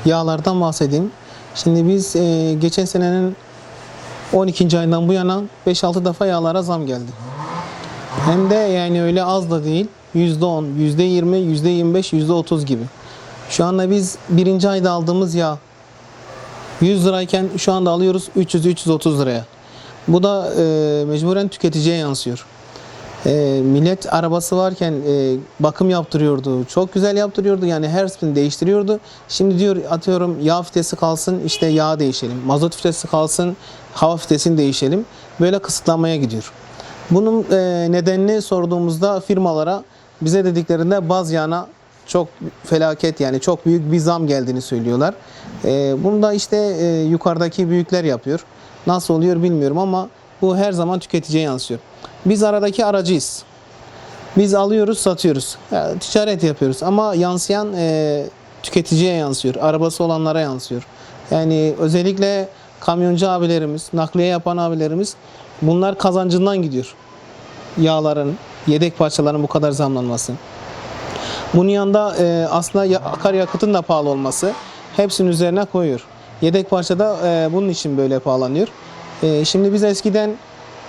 Yağlardan bahsedeyim. Şimdi biz geçen senenin 12. ayından bu yana 5-6 defa yağlara zam geldi. Hem de yani öyle az da değil. %10, %20, %25, %30 gibi. Şu anda biz birinci ayda aldığımız yağ 100 lirayken şu anda alıyoruz 300-330 liraya. Bu da mecburen tüketiciye yansıyor. Millet arabası varken bakım yaptırıyordu. Çok güzel yaptırıyordu. Yani her spin değiştiriyordu. Şimdi diyor atıyorum yağ fitesi kalsın işte yağ değişelim. Mazot fitesi kalsın hava fitesini değişelim. Böyle kısıtlamaya gidiyor. Bunun nedenini sorduğumuzda firmalara bize dediklerinde baz yağına çok felaket yani çok büyük bir zam geldiğini söylüyorlar. Bunu da işte yukarıdaki büyükler yapıyor. Nasıl oluyor bilmiyorum ama bu her zaman tüketiciye yansıyor. Biz aradaki aracıyız. Biz alıyoruz, satıyoruz. Yani ticaret yapıyoruz ama yansıyan tüketiciye yansıyor. Arabası olanlara yansıyor. Yani özellikle kamyoncu abilerimiz, nakliye yapan abilerimiz bunlar kazancından gidiyor. Yağların, yedek parçaların bu kadar zamlanması. Bunun yanında aslında akaryakıtın da pahalı olması hepsinin üzerine koyuyor. Yedek parça da bunun için böyle pahalanıyor. Şimdi biz eskiden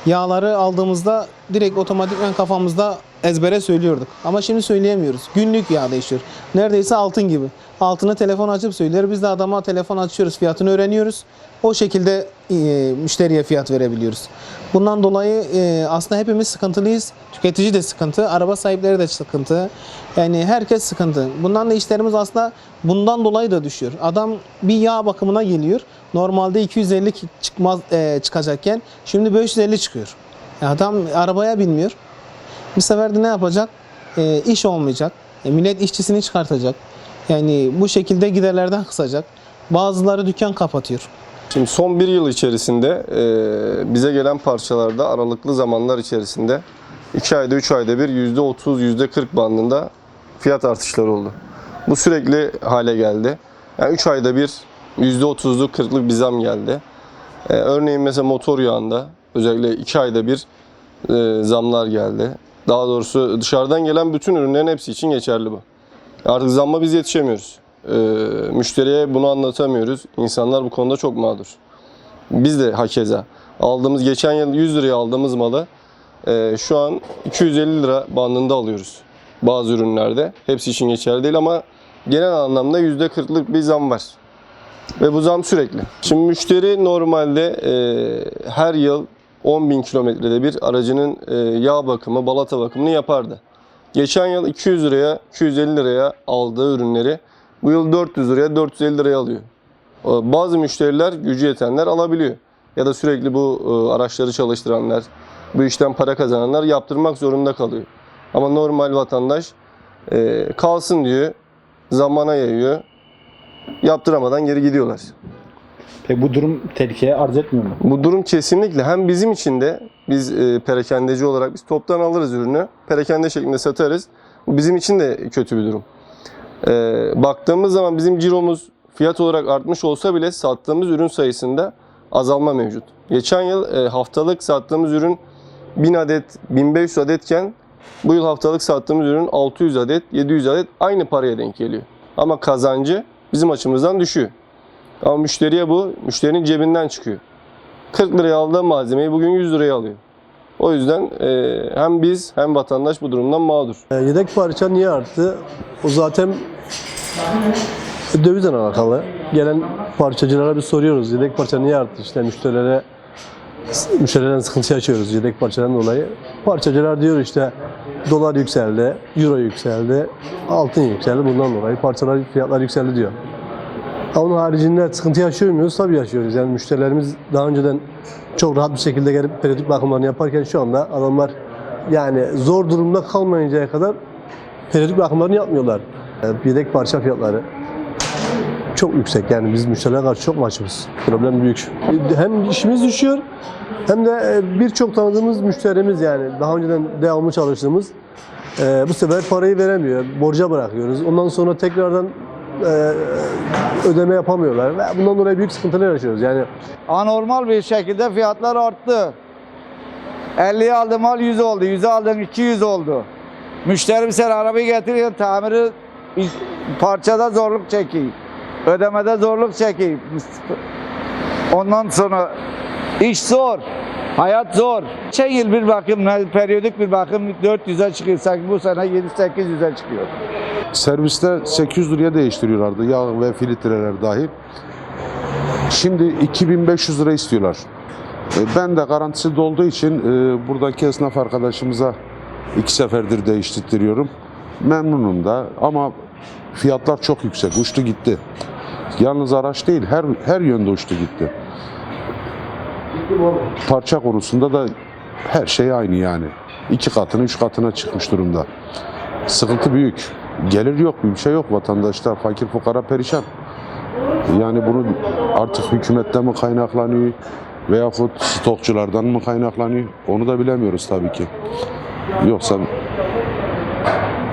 yağları aldığımızda direkt otomatikman kafamızda ezbere söylüyorduk. Ama şimdi söyleyemiyoruz. Günlük yağ değişiyor. Neredeyse altın gibi. Altını telefon açıp söylüyor. Biz de adama telefon açıyoruz. Fiyatını öğreniyoruz. O şekilde müşteriye fiyat verebiliyoruz. Bundan dolayı aslında hepimiz sıkıntılıyız. Tüketici de sıkıntı. Araba sahipleri de sıkıntı. Yani herkes sıkıntı. Bundan da işlerimiz aslında bundan dolayı da düşüyor. Adam bir yağ bakımına geliyor. Normalde 250 çıkacakken şimdi 550 çıkıyor. Adam arabaya binmiyor. Bir sefer de ne yapacak? İş olmayacak. Millet işçisini çıkartacak. Yani bu şekilde giderlerden kısacak. Bazıları dükkan kapatıyor. Şimdi son bir yıl içerisinde bize gelen parçalarda aralıklı zamanlar içerisinde 2 ayda 3 ayda bir %30, %40 bandında fiyat artışları oldu. Bu sürekli hale geldi. Yani 3 ayda bir %30'luk 40'lık bir zam geldi. Örneğin mesela motor yağında özellikle 2 ayda bir zamlar geldi. Daha doğrusu dışarıdan gelen bütün ürünlerin hepsi için geçerli bu. Artık zamma biz yetişemiyoruz. Müşteriye bunu anlatamıyoruz. İnsanlar bu konuda çok mağdur. Biz de hakeza. Geçen yıl 100 liraya aldığımız malı şu an 250 lira bandında alıyoruz. Bazı ürünlerde. Hepsi için geçerli değil ama genel anlamda %40'lık bir zam var. Ve bu zam sürekli. Şimdi müşteri normalde her yıl 10.000 kilometrede bir aracının yağ bakımı, balata bakımını yapardı. Geçen yıl 200 liraya, 250 liraya aldığı ürünleri bu yıl 400 liraya, 450 liraya alıyor. Bazı müşteriler, gücü yetenler alabiliyor. Ya da sürekli bu araçları çalıştıranlar, bu işten para kazananlar yaptırmak zorunda kalıyor. Ama normal vatandaş kalsın diyor, zamana yayıyor, yaptıramadan geri gidiyorlar. Peki bu durum tehlikeye arz etmiyor mu? Bu durum kesinlikle hem bizim için de biz perakendeci olarak biz toptan alırız ürünü, perakende şeklinde satarız. Bu bizim için de kötü bir durum. Baktığımız zaman bizim ciromuz fiyat olarak artmış olsa bile sattığımız ürün sayısında azalma mevcut. Geçen yıl haftalık sattığımız ürün 1000 adet, 1500 adetken bu yıl haftalık sattığımız ürün 600 adet, 700 adet aynı paraya denk geliyor. Ama kazancı bizim açımızdan düşüyor. Ama müşteriye bu, müşterinin cebinden çıkıyor. 40 liraya aldığı malzemeyi bugün 100 liraya alıyor. O yüzden hem biz hem vatandaş bu durumdan mağdur. Yedek parça niye arttı? O zaten dövizle alakalı. Gelen parçacılara bir soruyoruz. Yedek parça niye arttı? İşte müşterilerden sıkıntı yaşıyoruz yedek parçadan dolayı. Parçacılar diyor işte dolar yükseldi, euro yükseldi, altın yükseldi. Bundan dolayı fiyatlar yükseldi diyor. Onun haricinde sıkıntı yaşıyor muyuz? Tabii yaşıyoruz. Yani müşterilerimiz daha önceden çok rahat bir şekilde gelip periyodik bakımlarını yaparken şu anda adamlar yani zor durumda kalmayıncaya kadar periyodik bakımlarını yapmıyorlar. Yedek parça fiyatları çok yüksek. Yani biz müşterilere karşı çok mahcubuz. Problem büyük. Hem işimiz düşüyor hem de birçok tanıdığımız müşterimiz yani daha önceden devamlı çalıştığımız bu sefer parayı veremiyor. Borca bırakıyoruz. Ondan sonra tekrardan ödeme yapamıyorlar ve bundan dolayı büyük sıkıntılar yaşıyoruz. Yani Anormal bir şekilde fiyatlar arttı. 50'ye aldığım mal 100 oldu, 100'e aldığım 200 oldu. Müşterim sen arabayı getiriyor, tamiri parçada zorluk çekiyor. Ödemede zorluk çekiyor. Ondan sonra iş zor, hayat zor. Geçen yıl bir bakım, periyodik bir bakım 400'e çıkıyor. Sanki bu sene 700-800'e çıkıyor. Serviste 800 liraya değiştiriyorlardı yağ ve filtreler dahil. Şimdi 2500 lira istiyorlar. Ben de garantisi dolduğu için buradaki esnaf arkadaşımıza 2 seferdir değiştiriyorum. Memnunum da ama fiyatlar çok yüksek. Uçtu gitti. Yalnız araç değil, her yönde uçtu gitti. Parça konusunda da her şey aynı yani. 2 katına, 3 katına çıkmış durumda. Sıkıntı büyük. Gelir yok, bir şey yok. Vatandaşta fakir fukara perişan. Yani bunu artık hükümetten mi kaynaklanıyor veyahut stokçulardan mı kaynaklanıyor onu da bilemiyoruz tabii ki. Yoksa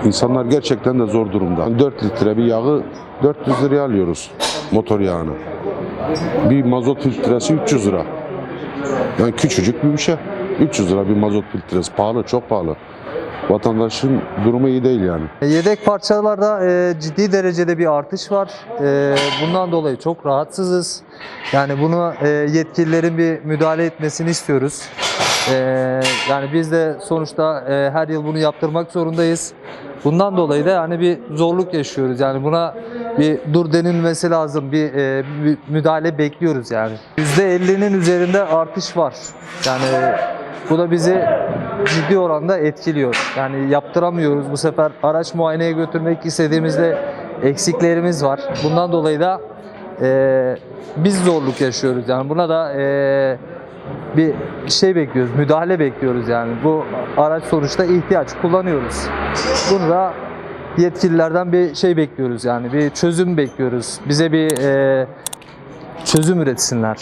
insanlar gerçekten de zor durumda. 4 litre bir yağı 400 liraya alıyoruz, motor yağını. Bir mazot filtresi 300 lira. Yani küçücük bir şey. 300 lira bir mazot filtresi. Pahalı, çok pahalı. Vatandaşın durumu iyi değil yani. Yedek parçalarda ciddi derecede bir artış var. Bundan dolayı çok rahatsızız. Yani bunu yetkililerin bir müdahale etmesini istiyoruz. Yani biz de sonuçta her yıl bunu yaptırmak zorundayız. Bundan dolayı da yani bir zorluk yaşıyoruz. Yani buna bir dur denilmesi lazım. Bir müdahale bekliyoruz yani. %50'nin üzerinde artış var. Yani bu da bizi ciddi oranda etkiliyor. Yani yaptıramıyoruz. Bu sefer araç muayeneye götürmek istediğimizde eksiklerimiz var. Bundan dolayı da biz zorluk yaşıyoruz. Yani buna da bir şey bekliyoruz, müdahale bekliyoruz yani. Bu araç sonuçta ihtiyaç, kullanıyoruz. Bunu da yetkililerden bir şey bekliyoruz yani, bir çözüm bekliyoruz. Bize bir çözüm üretsinler.